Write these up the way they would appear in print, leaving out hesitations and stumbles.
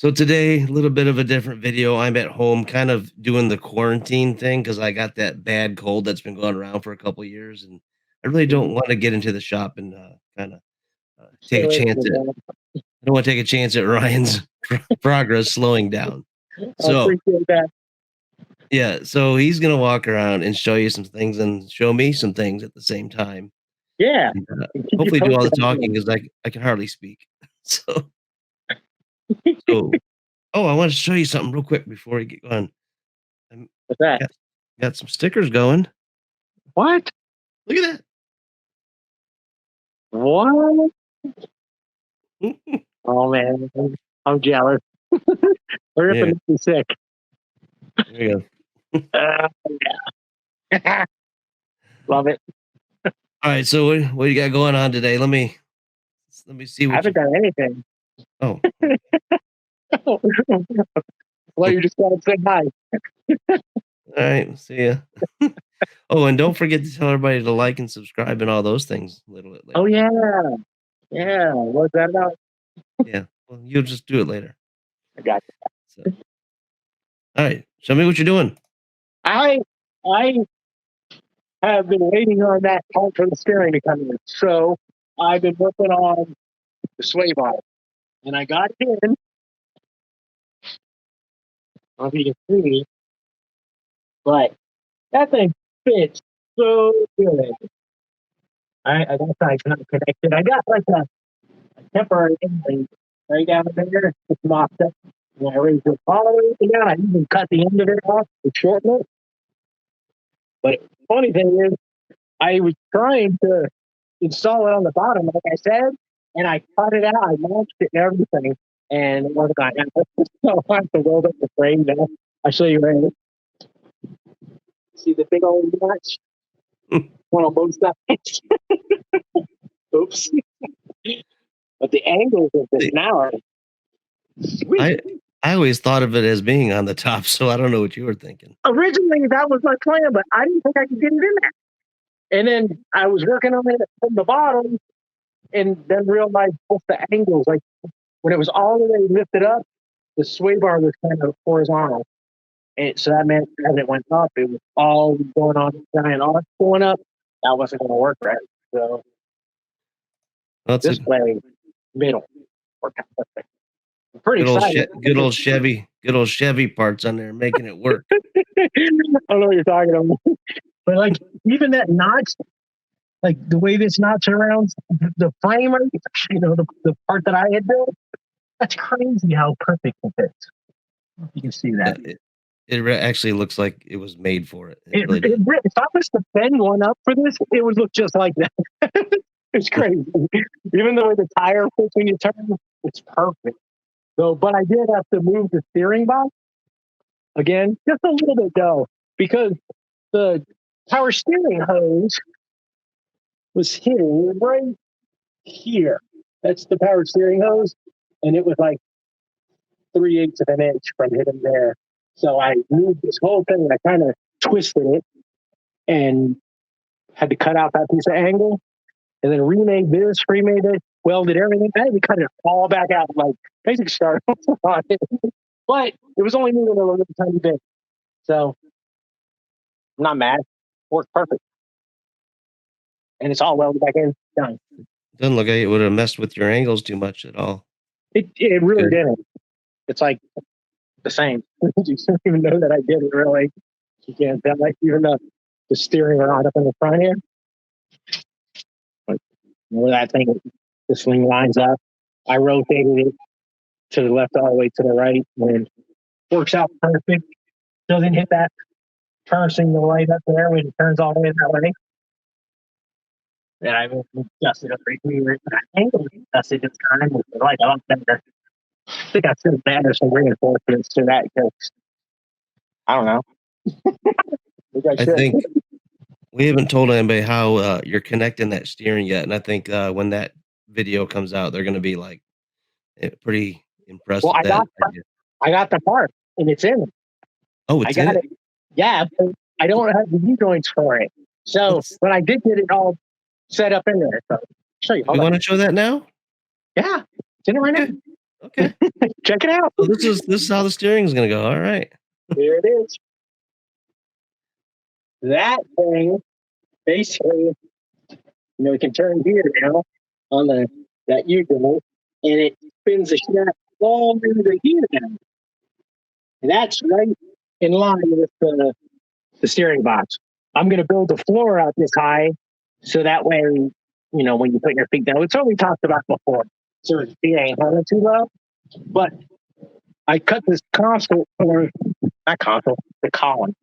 So today, a little bit of a different video. I'm at home kind of doing the quarantine thing because I got that bad cold that's been going around for a couple years, and I really don't Mhm. want to get into the shop and kind of Stay take a away from chance the at. dog. I don't want to take a chance at Ryan's progress slowing down. I So appreciate that. yeah, so he's gonna walk around and show you some things and show me some things at the same time, Yeah, and and keep you hopefully do all the posted on talking things. because I can hardly speak. So so oh, I want to show you something real quick before we get going. I'm What's that? got got some stickers going. What? Look at What? that. Oh man, I'm jealous. Hurry up Yeah, and get me sick. there you go. Uh, yeah. Love it. All right, so what you got going on today? Let me see I what haven't you. done anything. Oh, Well, all you just gotta say hi. right. See ya. Oh, and don't forget to tell everybody to like and subscribe and all those things a little bit Oh later. yeah, yeah. What's that about? Yeah. Well, you'll just do it later. I got you. So, all right. Show me what you're doing. I I have been waiting on that part for the steering to come in. So I've been working on the sway bar, and I got it in. I don't know if you can see, but that thing fits so good. I guess I got connected. I got like a temporary inlay right down there. It's mocked up. And I raised it all the way down. I even cut the end of it off to shorten it. But funny thing is, I was trying to install it on the bottom, like I said, and I cut it out. I launched it and everything, and it wasn't going to happen. So I have to weld up the frame now. I'll show you right here. See the big old notch? One on both sides. Oops. But the angles of this See, now are sweet. I I always thought of it as being on the top, so I don't know what you were thinking. Originally, that was my plan, but I didn't think I could get it in there. And then I was working on it from the bottom, and then realized both the angles. Like when it was all the way lifted up, the sway bar was kind of horizontal. And so that meant as it went up, it was all going on giant arc going up. That wasn't going to work right. So That's a this way, middle worked out perfect. I'm pretty good old excited. good old Chevy parts on there making it work. I don't know what you're talking about. But like even that notch, like the way this notch around the framer, the part that I had built, that's crazy how perfect it fits. You can see Yeah, that. it actually looks like it was made for it. It It, really it, does. if I was to bend one up for this, it would look just like that. It's crazy. Even the way the tire fits when you turn, it's perfect. So, but I did have to move the steering box again, just a little bit though, because the power steering hose was hitting right here. That's the power steering hose, and it was like 3/8 of an inch from hitting there. So I moved this whole thing. I kind of twisted it and had to cut out that piece of angle, and then remade it, welded everything. I had to cut it all back out, like basically start on it. But it was only moving a little tiny bit, so I'm not mad. Worked perfect, and it's all welded back in. Done. Doesn't look like it would have messed with your angles too much at all. It really Good. didn't. It's like the same. You don't even know that I did it really. You can't tell, like even the steering rod up in the front here, like where that thing, this thing lines up. I rotated it to the left all the way to the right, and it works out perfect. Doesn't hit that turn signal light up there when it turns all the way that way. And I adjusted every here. I angled it, adjusted this time. It's like a lot better. I think I should have added some reinforcements to that because I don't know. Maybe I I should. think we haven't told anybody how you're connecting that steering yet, and I think when that video comes out, they're going to be like pretty impressed Well, with that idea. I got the part, and it's in. Oh, I it's in got it. it. Yeah, but I don't have the U joints for it. So Let's. when I did get it all set up in there, so I'll show you. You Hold on. want to show that now? Yeah, it's in it right Okay. now. Okay. Check it out. So this is how the steering is gonna go. All right. There it is. That thing basically, you can turn here now on that U joint, and it spins the shaft all into the gear now. And that's right in line with the steering box. I'm going to build the floor out this high so that way, when you put your feet down, it's what we talked about before. So your feet ain't hung too low. But I cut this console for, not console, the column.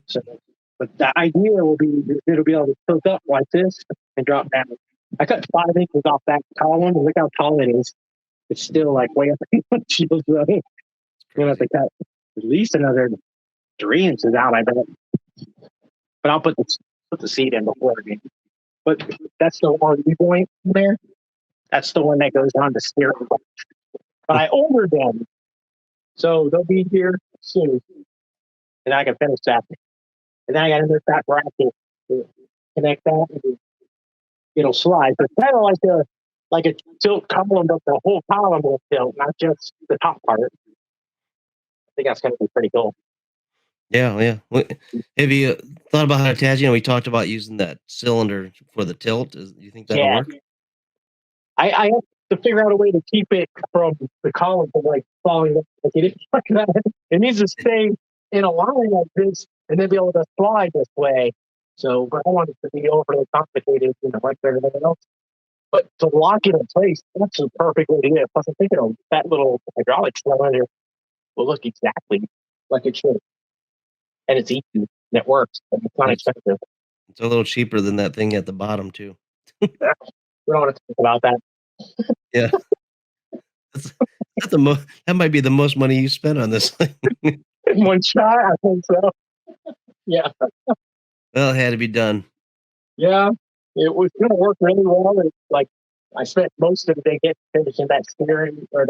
So, but the idea will be it'll be able to tilt up like this and drop down. I cut 5 inches off that column, and look how tall it is. It's still like way up in the shield. So I'm gonna have to cut at least another 3 inches out, I bet. But I'll put the seat in before again. But that's the RV point there. That's the one that goes on the steering wheel. But I ordered them, so they'll be here soon, and I can finish that. And then I got to move that bracket to connect that, and it'll slide. So it's kind of like a tilt column, but the whole column will tilt, not just the top part. I think that's going to be pretty cool. Yeah, yeah. Have you thought about how to attach? We talked about using that cylinder for the tilt. You think that'll Yeah, work? I have to figure out a way to keep it from the column from falling up. Like that. It needs to stay in a line like this and then be able to slide this way. So, but I want it to be overly complicated, like everything else. But to lock it in place, that's a perfect way to do it. Plus, I'm thinking that little hydraulic cylinder will look exactly like it should. And it's easy and it works. And it's not And expensive. it's a little cheaper than that thing at the bottom too. Yeah, we don't want to talk about that. Yeah, that's, that might be the most money you spent on this thing. In one shot, I think so. Yeah. Well, it had to be done. Yeah, it was going to work really well. I spent most of the day finishing that steering or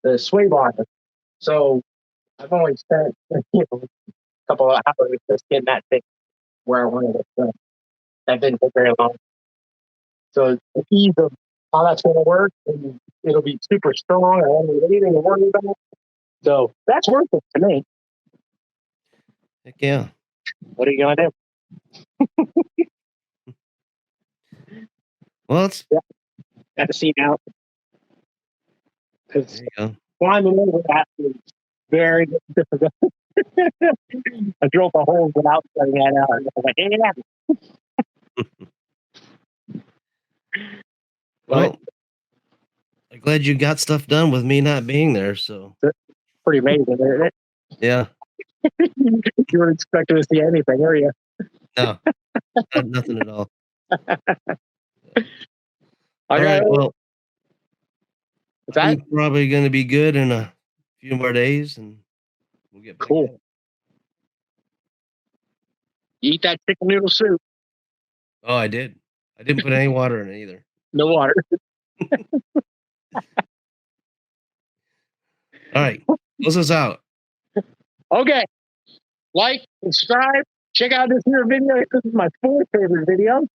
the sway bar. So I've only spent a couple of hours just getting that thing where I wanted it. So that didn't take very long. So the ease of how that's going to work, and it'll be super strong. I don't have anything to worry about. So that's worth it to me. Heck yeah. What are you going to do? Well, it's Got to see now because there you go. climbing over that is very difficult. I drilled the holes without setting that out. And I was like, yeah. But Well, I'm glad you got stuff done with me not being there. So it's pretty amazing, isn't it? yeah, You weren't expecting to see anything, are you? no, nothing at all. I All got right. it. Well, Is that I'm probably going to be good in a few more days, and we'll get back at cool? it. You eat that chicken noodle soup, Oh, I did. I didn't put any water in it either. no water. All right, close us out. Okay. Like, subscribe, check out this new video. This is my fourth favorite video.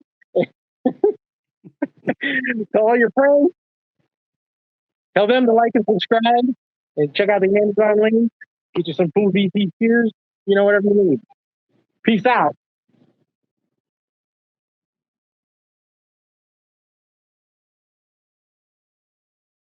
Tell all your friends. Tell them to like and subscribe. And check out the Amazon link. Get you some cool VC cheers. Whatever you need. Peace out.